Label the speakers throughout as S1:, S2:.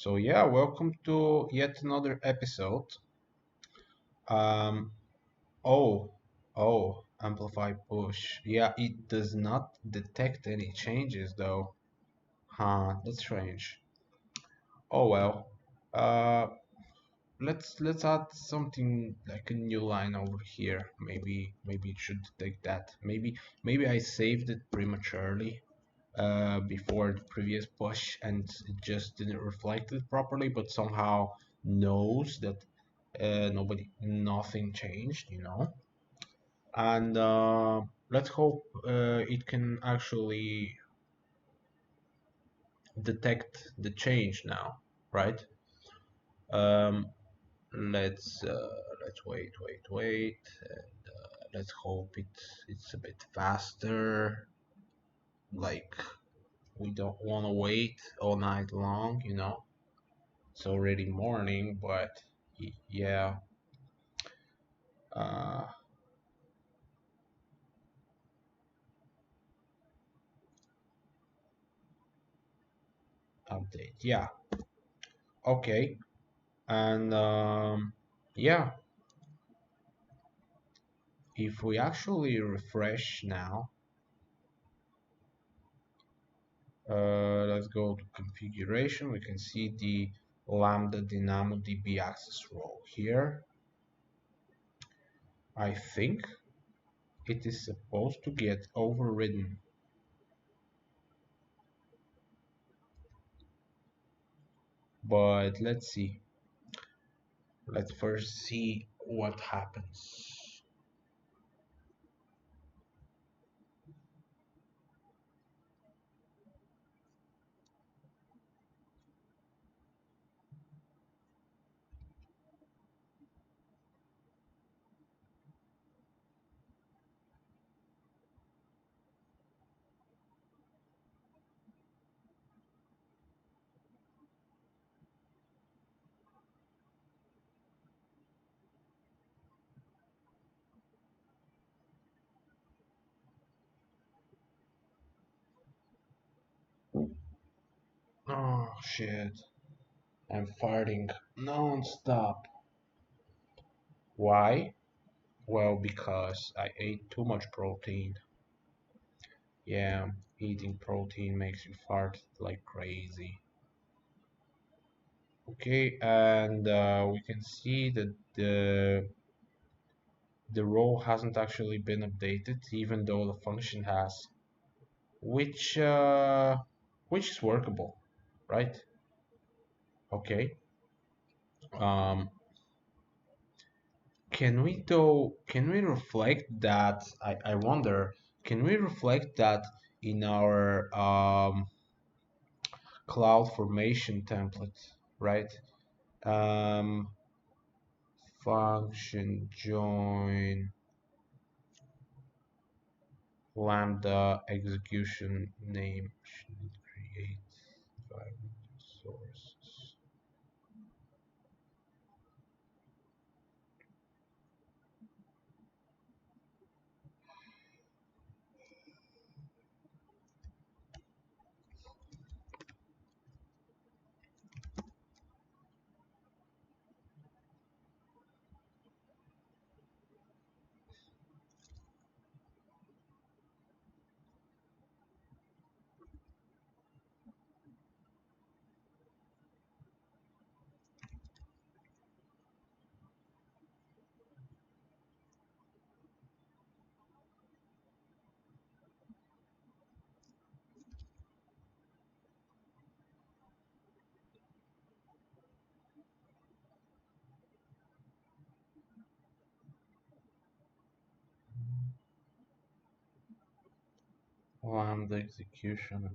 S1: So yeah, welcome to yet another episode. Um, oh, Amplify push. Yeah, it does not detect any changes though. Huh, that's strange. Oh well. Uh, let's add something like a new line over here. Maybe it should detect that. Maybe I saved it prematurely before the previous push and it just didn't reflect it properly, but somehow knows that nothing changed, And let's hope it can actually detect the change now, right? Um, let's wait. Let's hope it's a bit faster. Like we don't want to wait all night long. It's already morning, but yeah. Uh, Update. Yeah. Okay. And yeah, if we actually refresh now, let's go to configuration. We can see the Lambda DynamoDB access role here. I think it is supposed to get overridden. But let's see. Let's first see what happens. Oh shit. I'm farting non-stop. Why? Well, because I ate too much protein. Yeah, eating protein makes you fart like crazy. Okay, and we can see that the role hasn't actually been updated, even though the function has, which uh, which is workable, right? Okay. Um, can we reflect that? I wonder, can we reflect that in our cloud formation template, right? Um, Function join lambda execution name should create environment sources. Lambda execution.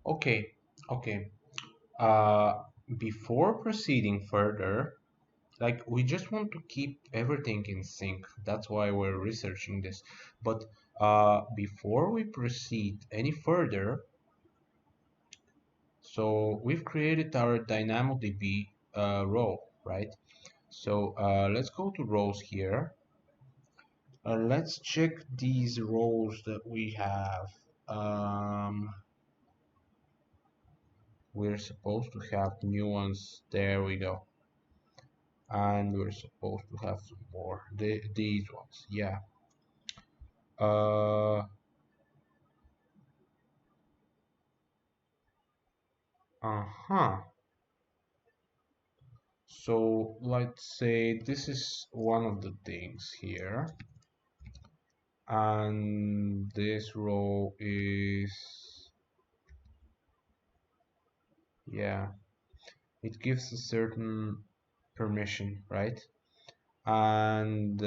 S1: Okay, okay. Uh, Before proceeding further, like we just want to keep everything in sync. That's why we're researching this. But before we proceed any further, so we've created our DynamoDB row, right? So let's go to rows here. Let's check these rows that we have. Um, we're supposed to have new ones. There we go. And we're supposed to have some more. These ones, yeah. Uh, uh-huh. So let's say this is one of the things here. And this row is, yeah, it gives a certain permission, right? And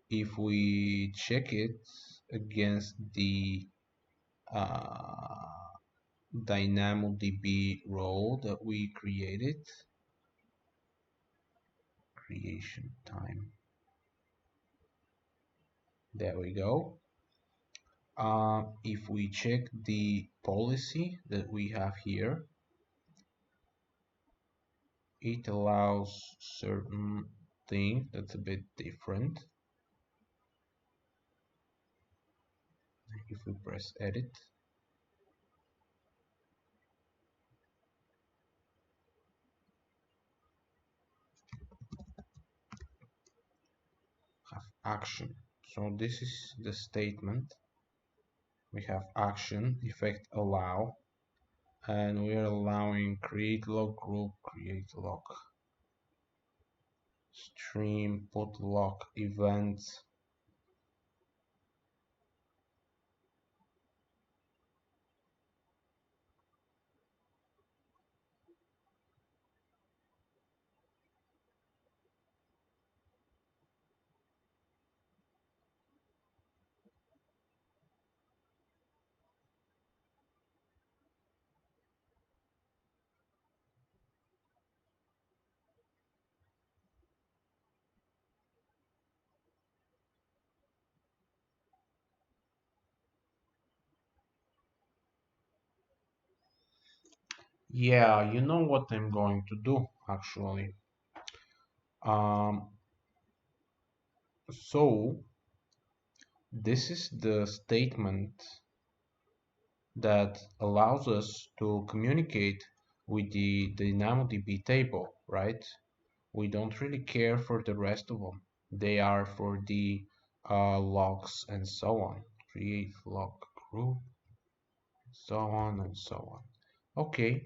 S1: if we check it against the uh, DynamoDB role that we created, creation time, there we go. If we check the policy that we have here, it allows certain thing that's a bit different. If we press edit, have action. So this is the statement. We have action, effect allow, and we are allowing create log group, create log stream, put log events. Yeah, you know what I'm going to do actually. Um, so this is the statement that allows us to communicate with the DynamoDB table, right? We don't really care for the rest of them. They are for the logs and so on. Create log group, so on and so on. Okay,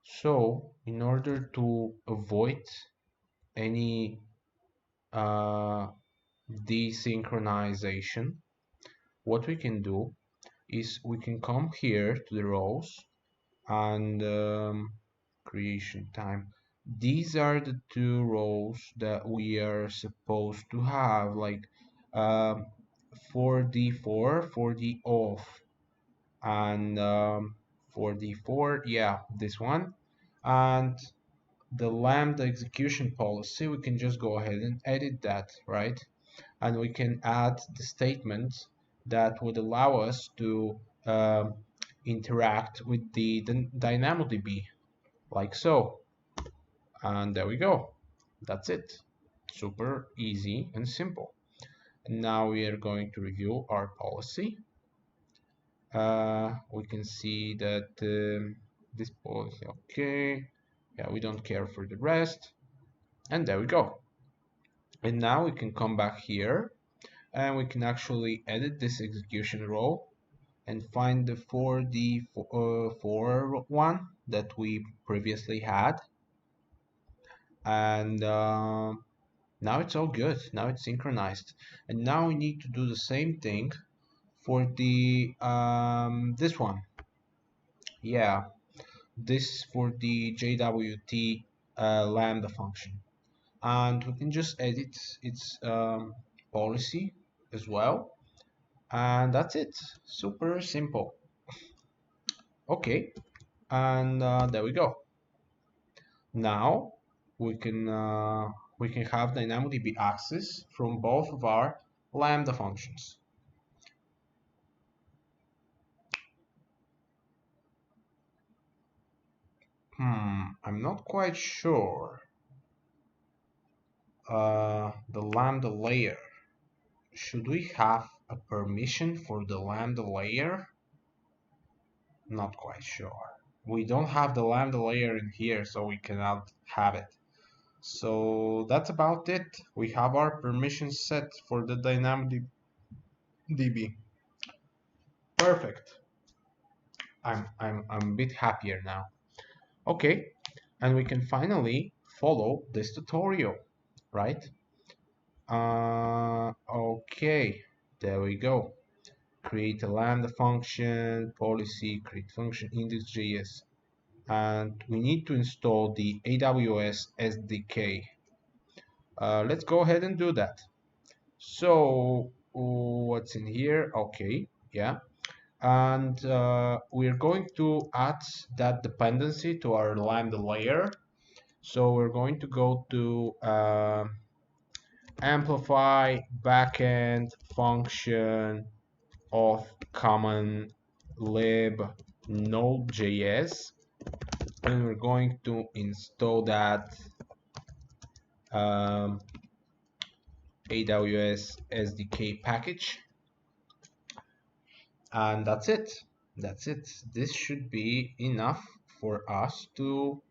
S1: so in order to avoid any uh, desynchronization, what we can do is we can come here to the rows and creation time. These are the two rows that we are supposed to have, like um, for the off, and for the yeah, this one, and the Lambda execution policy, we can just go ahead and edit that, right? And we can add the statement that would allow us to um, interact with the DynamoDB, like so. And there we go. That's it. Super easy and simple. And now we are going to review our policy. We can see that this policy, okay. Yeah, we don't care for the rest. And there we go. And now we can come back here and we can actually edit this execution row and find the for one that we previously had. And now it's all good. Now it's synchronized. And now we need to do the same thing for the this one. Yeah, this for the JWT Lambda function. And we can just edit its policy as well. And that's it. Super simple. Okay, and there we go. Now we can have DynamoDB access from both of our Lambda functions. I'm not quite sure. The Lambda layer. Should we have a permission for the Lambda layer? Not quite sure. We don't have the Lambda layer in here, so we cannot have it. So that's about it. We have our permission set for the DynamoDB. Perfect. I'm a bit happier now. Okay, and we can finally follow this tutorial, right? Okay, there we go. Create a Lambda function, policy, create function index.js, and we need to install the AWS SDK. Let's go ahead and do that. So what's in here? Okay, yeah. And we're going to add that dependency to our Lambda layer. So we're going to go to Amplify backend function of common lib node.js, and we're going to install that AWS SDK package, and that's it. That's it. This should be enough for us to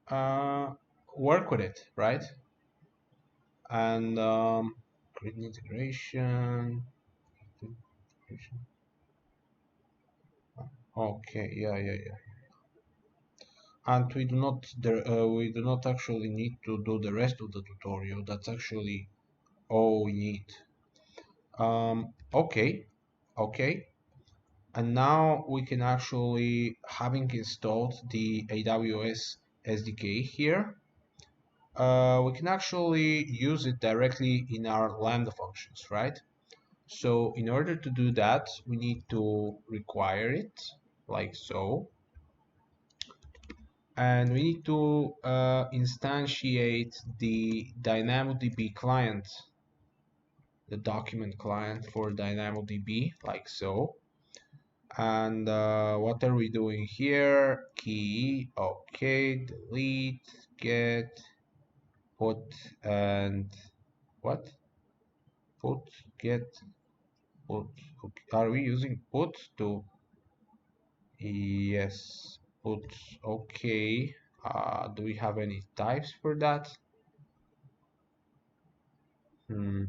S1: uh, work with it, right? And create an integration. Okay, yeah. And we do not actually need to do the rest of the tutorial. That's actually all we need. Okay. And now we can actually, having installed the AWS SDK here, we can actually use it directly in our Lambda functions, right? So in order to do that, we need to require it like so. And we need to instantiate the DynamoDB client, the document client for DynamoDB like so. And what are we doing here? Key, okay, delete, get, put, and what? Put, get, put. Okay. Are we using put to? Yes, put, okay. Do we have any types for that? Hmm.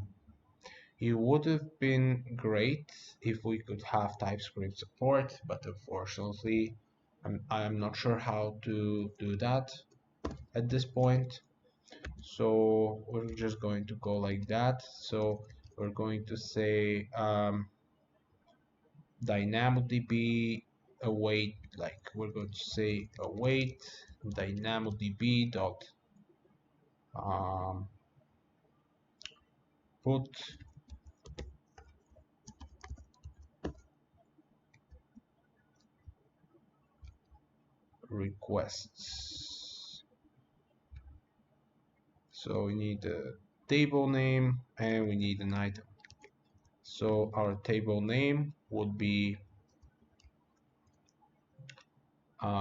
S1: It would have been great if we could have TypeScript support, but unfortunately, I'm not sure how to do that at this point. So we're just going to go like that. So we're going to say DynamoDB await, like we're going to say await DynamoDB dot um, put requests. So we need a table name and we need an item. So our table name would be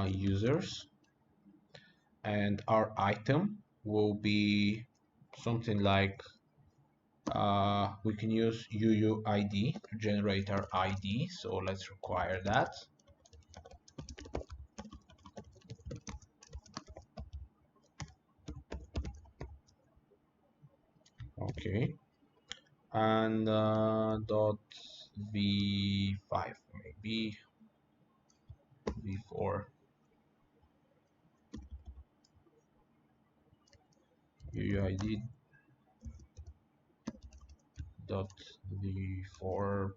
S1: users, and our item will be something like we can use UUID to generate our ID. So let's require that. Okay, and dot v5 maybe v4 UUID dot v4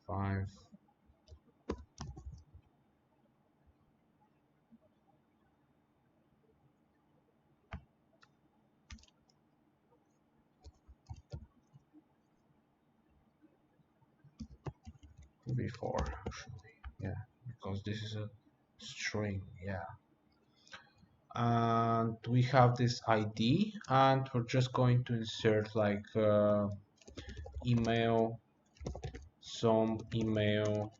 S1: v5 v4 actually, yeah, because this is a string, yeah. And we have this ID, and we're just going to insert like email, some email,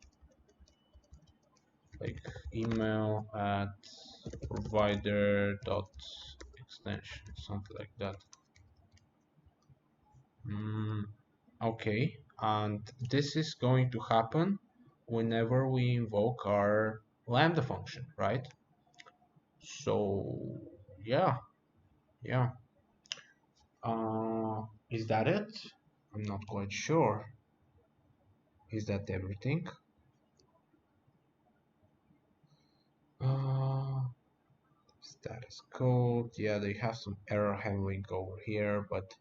S1: like email at provider dot extension, something like that. Okay, and this is going to happen whenever we invoke our Lambda function, right? So yeah, yeah. Is that it? I'm not quite sure. Is that everything? Uh, Status code. Yeah, they have some error handling over here, but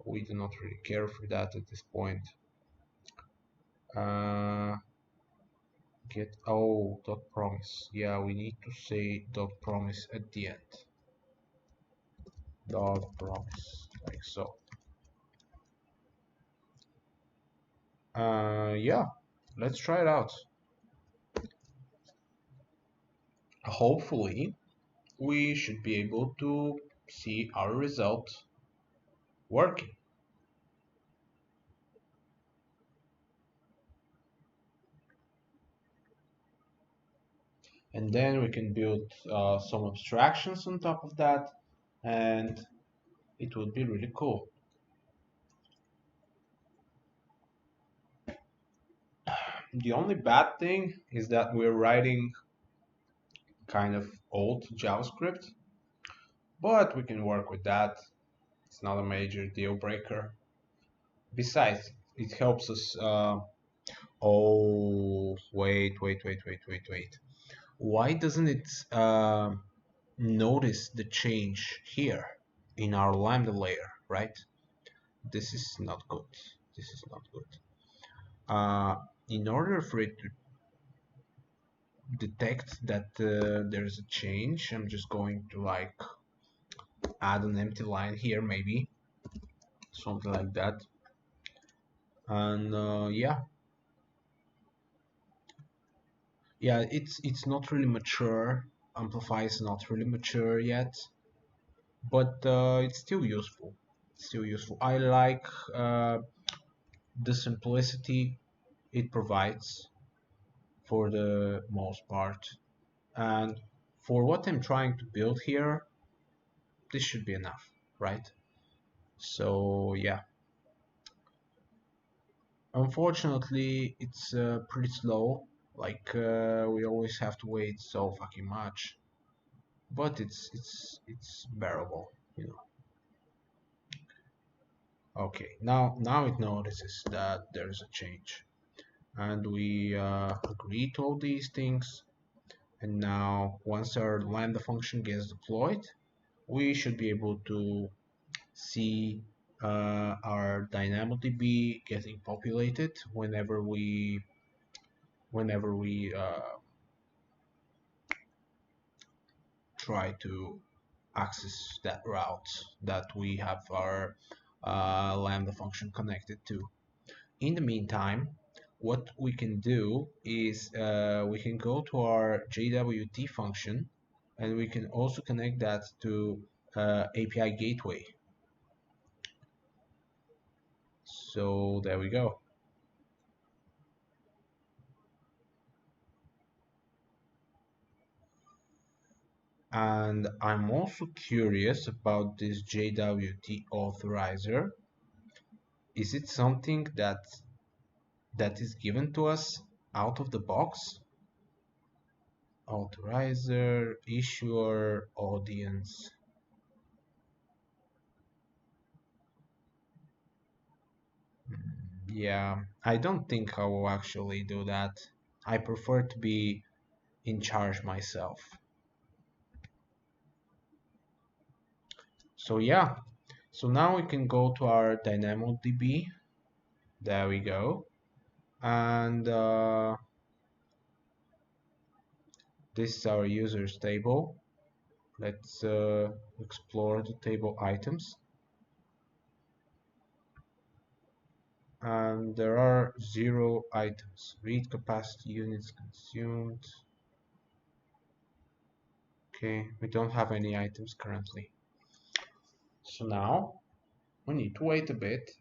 S1: we do not really care for that at this point. Uh, Get dot promise. Yeah, we need to say dot promise at the end. Dot promise, like so. Yeah, let's try it out. Hopefully, we should be able to see our result working. And then we can build some abstractions on top of that, and it would be really cool. The only bad thing is that we're writing kind of old JavaScript, but we can work with that. It's not a major deal breaker. Besides, it helps us. Oh, wait. Why doesn't it notice the change here in our Lambda layer, right? This is not good. This is not good. In order for it to detect that there's a change, I'm just going to like add an empty line here, maybe something like that. And yeah, it's not really mature. Amplify is not really mature yet, but it's still useful. It's still useful. I like the simplicity it provides for the most part, and for what I'm trying to build here, this should be enough, right? So yeah, unfortunately, it's pretty slow. Like we always have to wait so fucking much, but it's bearable, you know. Okay, now it notices that there's a change, and we agree to all these things. And now, once our Lambda function gets deployed, we should be able to see our DynamoDB getting populated whenever we try to access that route that we have our Lambda function connected to. In the meantime, what we can do is we can go to our JWT function, and we can also connect that to API gateway. So there we go. And I'm also curious about this JWT authorizer. Is it something that is given to us out of the box? Authorizer, issuer, audience. Yeah, I don't think I will actually do that. I prefer to be in charge myself. So yeah, so now we can go to our DynamoDB. There we go. And this is our users table. Let's explore the table items. And there are 0 items. Read capacity units consumed. Okay, we don't have any items currently. So now we need to wait a bit.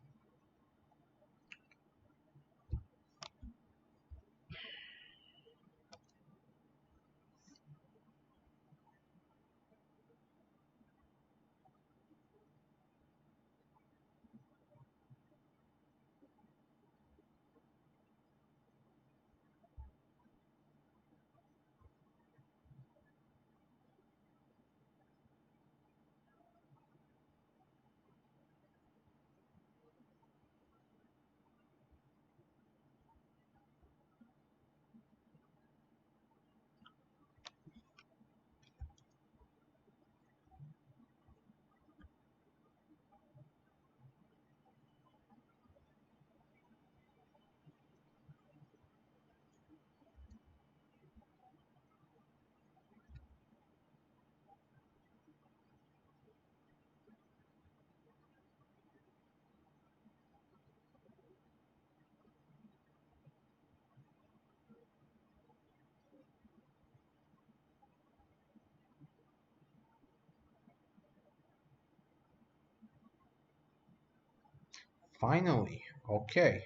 S1: Finally, okay,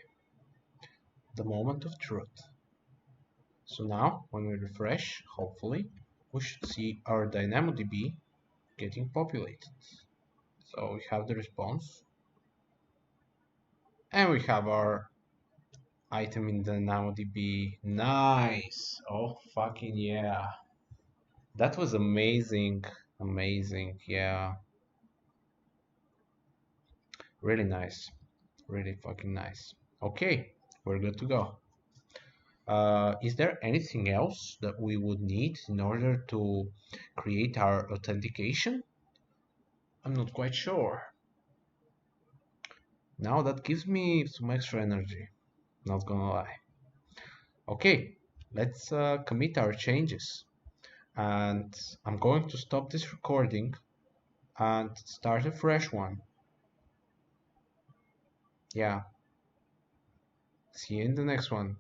S1: the moment of truth. So now, when we refresh, hopefully, we should see our DynamoDB getting populated. So we have the response, and we have our item in DynamoDB. Nice! Oh, fucking yeah. That was amazing. Amazing, yeah. Really nice. Really fucking nice. Okay, we're good to go. Is there anything else that we would need in order to create our authentication? I'm not quite sure. Now that gives me some extra energy, not gonna lie. Okay, let's commit our changes. And I'm going to stop this recording and start a fresh one. Yeah, see you in the next one.